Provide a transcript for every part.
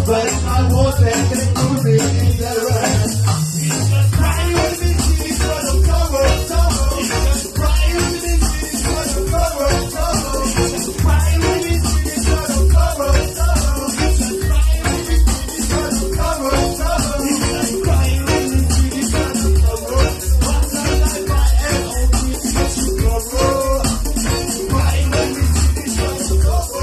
But I won't let them put me in the rest. He's just crying with me, he's gonna cover it, cover. He's just crying with me, he's gonna cover it, cover. He's just crying with me, he's gonna cover it, cover. He's just crying with me, he's gonna cover it, cover. He's just crying with me, he's gonna cover it. Once I like my L.O.P. because you cover. Crying with me, he's gonna cover.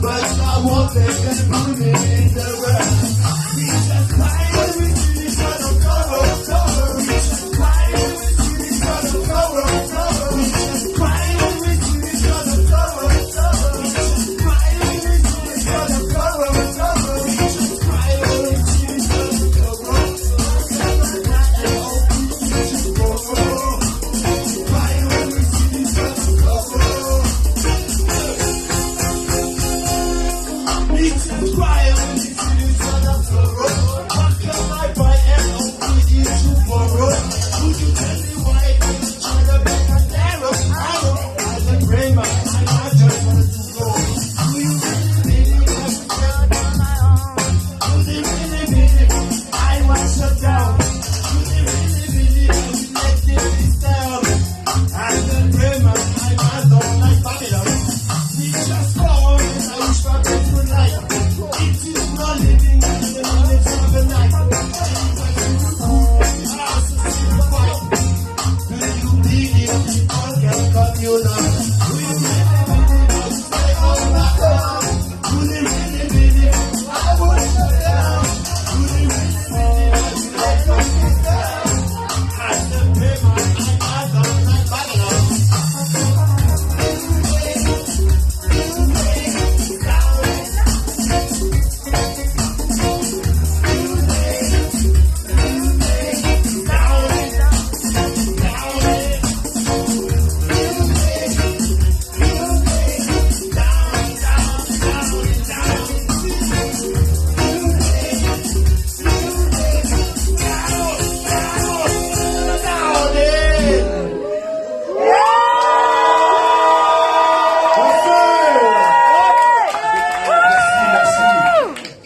But I won't let them put me in the world.